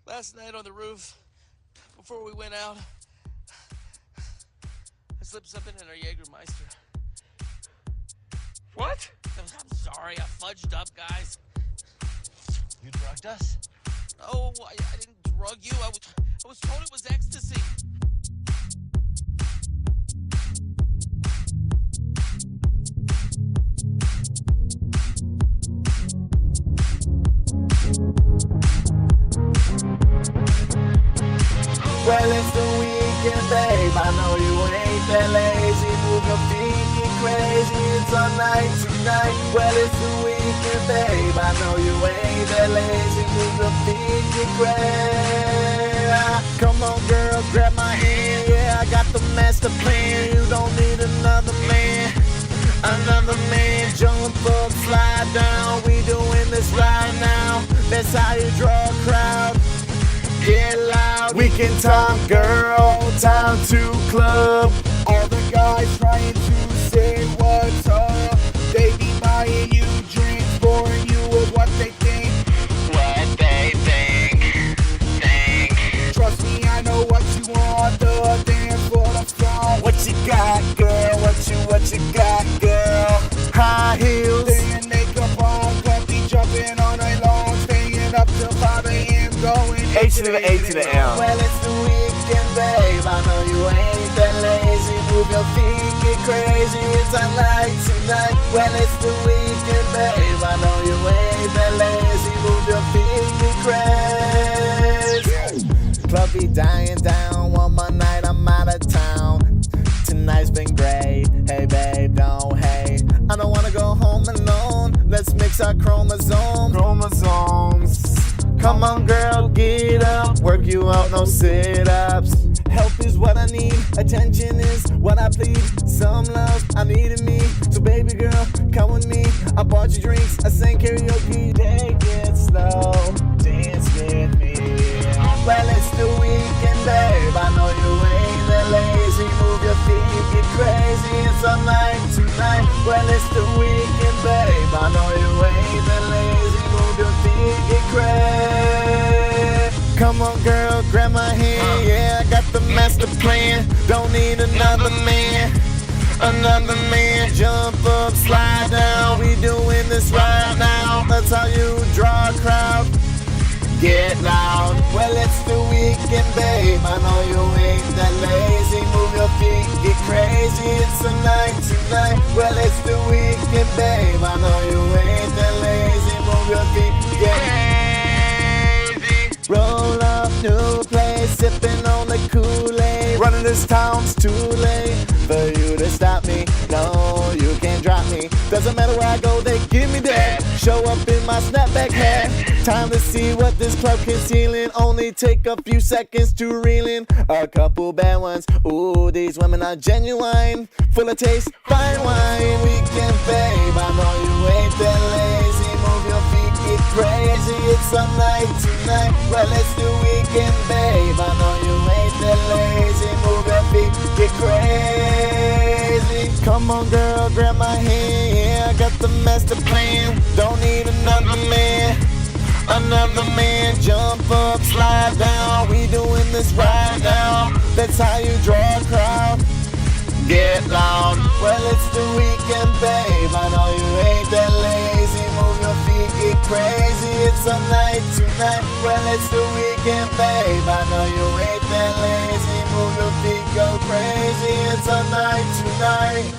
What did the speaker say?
Last night on the roof, before we went out, I slipped something in our Jägermeister. What? I'm sorry, I fudged up, guys. You drugged us? No, I didn't drug you. I was told it was ecstasy. Well, it's the weekend, babe. I know you ain't that lazy. Move your feet, get crazy. It's all night tonight. Well, it's the weekend, babe. I know you ain't that lazy. Move your feet, get crazy. Come on, girl, grab my hand. Yeah, I got the master plan. You don't need another man. Another man, jump up, slide down. We doing this right now. That's how you draw a crowd. Get loud, weekend time, girl, time to club. All the guys trying to say what's up. They be buying you drinks, boring you with what they think. What they think. Trust me, I know what you want, the dance for the fun. What you got, girl? What you got, girl? High heels, staying makeup on, comfy, jumping on a long, staying up till 5 a.m. going H to the A to the M. Well, it's the weekend, babe. I know you ain't that lazy. Move your feet, get crazy. It's a night tonight. Well, it's the weekend, babe. I know you ain't that lazy. Move your feet, get crazy. Club be dying down. One more night, I'm out of town. Tonight's been great. Hey, babe, don't hate. I don't wanna go home alone. Let's mix our chromosomes. Come on, girl, get up. Work you out, no sit-ups. Help is what I need. Attention is what I plead. Some love, I need in me. So baby girl, come with me. I bought you drinks, I sang karaoke. Take it slow, dance with me. Well, it's the weekend, babe. I know you ain't that lazy. Move your feet, get crazy. It's all night tonight. Well, it's the weekend, babe. I know you ain't that lazy. Move your feet, get crazy. Come on, girl, grab my hand. Yeah, I got the master plan. Don't need another man. Another man, jump up, slide down. We doing this right now. That's how you draw a crowd. Get loud. Well, it's the weekend, babe. I know you ain't that lazy. Move your feet, get crazy. It's a night tonight. Well, it's the weekend, babe. I know you ain't that lazy. Move your feet, get crazy. Roll up, new place, sipping on the Kool-Aid. Running this town's too late for you to stop me. No, you can't drop me. Doesn't matter where I go, they give me that. Show up in my snapback hat. Time to see what this club concealing. Only take a few seconds to reel in a couple bad ones. Ooh, these women are genuine, full of taste, fine wine. Weekend, babe, I know you ain't that lazy. Move your feet, get crazy. It's a night tonight. Well, it's the weekend, babe. I know you ain't that lazy. Move your feet, get crazy. Come on, girl, grab my hand. Yeah, I got the master plan. Don't need another man. Another man, jump up, slide down. We doing this right now. That's how you draw a crowd. Get loud. Well, it's the weekend, babe. I know you ain't that lazy. Move your feet, get crazy. It's a night tonight. Well, it's the weekend, babe. I know you ain't that lazy. Move your feet, go crazy. It's a night tonight.